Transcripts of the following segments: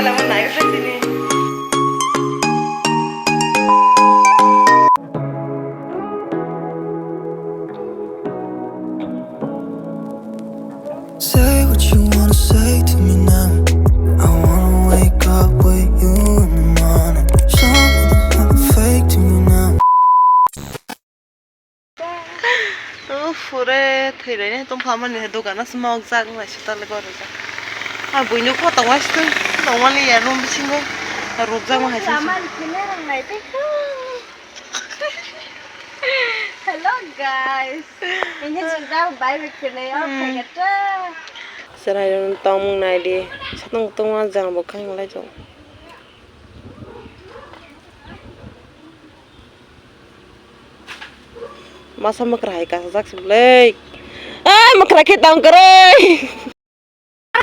wala mo na yung sini. Say what you wanna say to me now. I wanna wake up with you in the morning. Something's not fake to me now. Fure thầy đấy tôm phá mình thì đồ cả nó smog ra cũng phải chúng ta lấy con rồi à buổi nhúc có tổng quá chứ tổng quá liền luôn xin luôn là rụp ra ngoài xin Hello guys. Ini sudah baik begini ya, kayak gitu. sẽ này tông này đi sao tông ăn rằng một khăn lại chỗ masa makrai ka sak seblek makrai ke tang kere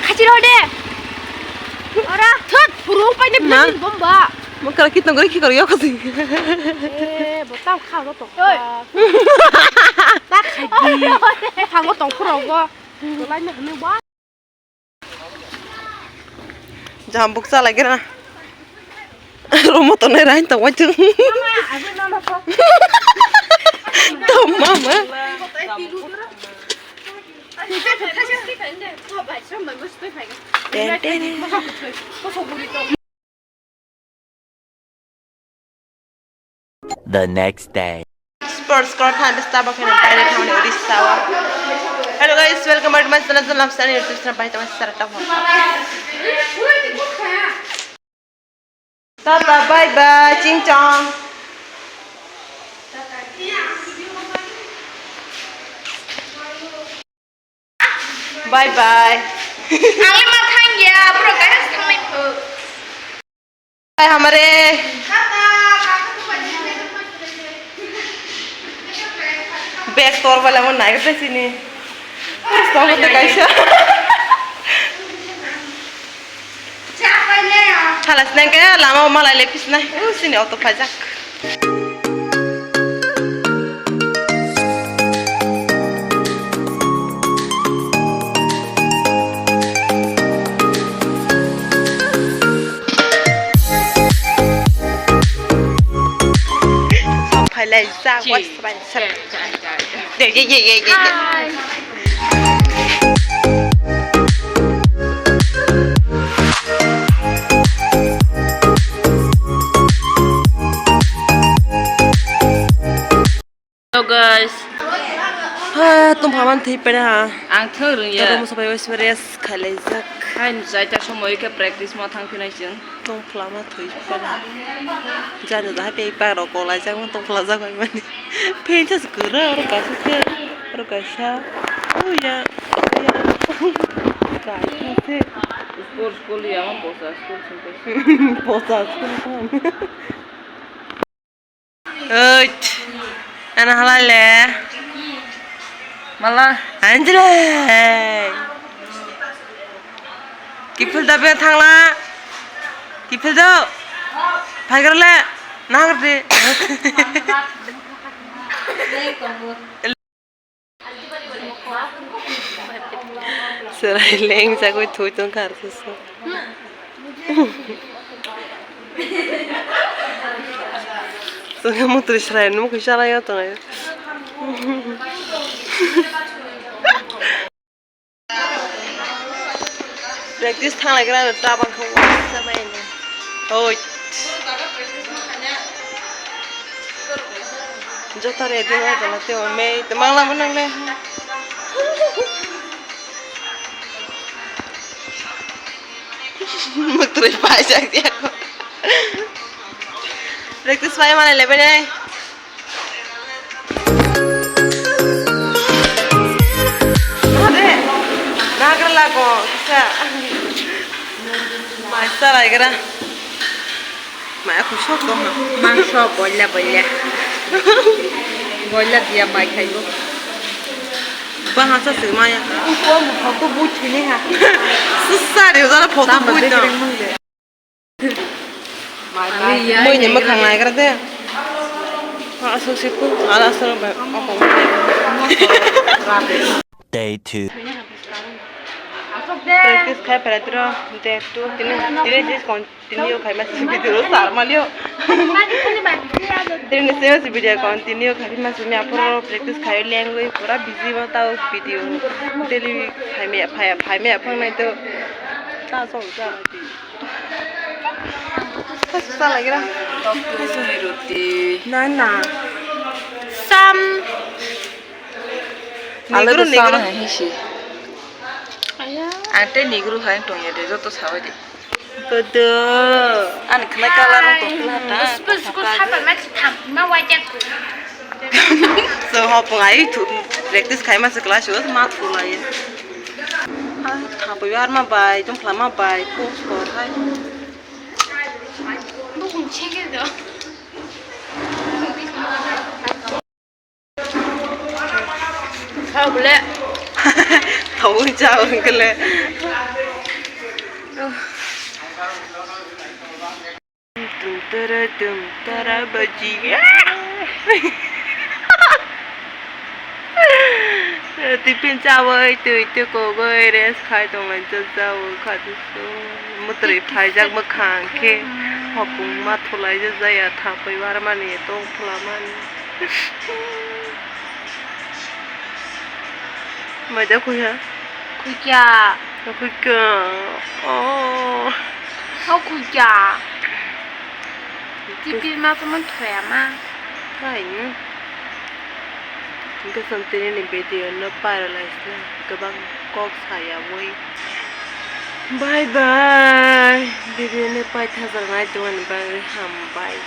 Kasih lo deh. Orang thut burung pada bilang bomba. makrai ke tang kere ki kariyo kasi Botol kau lo tuh. Tak lagi. Thằng có tổng pro go. Tôi lấy nó quá. jam buksa lagi na rumah tuh nih rain tang wajeng tau mama The next day. Sports car time Starbucks and Thailand town in Sawa. Hello guys, welcome back to my channel. I'm Sunny. This is my start. Tata bye bye, ching chong. Bye bye. Ali mah thang ya, bro cái thằng mày thử. Bye हमारे. Bag store वाला वो नाइक पे सीने. Store तो कैसा? Halas neng kaya lama malah lepis nah. Sini auto pajak. Phải là ra quá bạn sập. Để Hello guys. Tum paman thi pe ha. Ang thơ rừng Kita ya. mau sampai Western Kalezak. Hai zai ta somoy ke practice ma thang pinai jeng. Tum pelama thui pe ha. Jadi dah pe pa ro ko lai jang tum plaza ko mani. Pe jas gura ro ka se ro ka sha. Oh ya. Ka se. School ya ma posa school sampai. Posa school. Oi. Ana halal le. Malah Anjay. Kipil dape thangla. Kipil do. Phagar le. Na karte. Serai leng sa koi thui tong kar se. So kamu terus serai nu ke sara ya to na. Practice thang lagi lah, tabang kau sama ini. Oh, jota ready lah, dalam tu me, temang lah menang leh. Terus pajak dia. Practice payah mana level ni? Nagrala ko sa master lagi lah. Mai aku shock dong. masuk boleh boleh. Boleh dia baik kayu. Bahasa semaya. Gua mau foto buat ni ha. Susah dia zara foto buat dong. Mau ni makan lagi kan deh. Asal situ, asal apa? Day 2. practice khai para tro de tu tine just continue khai mas video sarmalio tine se video continue khai mas me apro practice khai language pura busy ma ta video daily khai me apang nai to ta so ja ti sa lagi ra roti. na Sam. negro negro hishi. Ayah. Ante negro hai tong ya de joto sawa de. bedo an kena kala no to plata School sampai masih tambah wajah ku. so ho pungai tu practice khai mas kelas us ma pula ya tha bayar ma bai jong plama bai post ko hai Bukan cengkel dah. Kau boleh. thấu chào cái lệ tum tara baji tipin chào ơi từ cô ơi để khai tông lên cho chào khai từ số một trời phải giặc một hàng kia họ cũng mắt thôi lại cho dây à thằng phải vào mà nè tông phula mà mày đã khui hả Kuja. nó khui cơ Kau kuja. Tapi mah teman tua mah. phải nhá cái phần tiền này bây giờ nó paralyzed nè các bạn có phải à vui bye bye video này phải thay đổi ngay tuần bye ham bye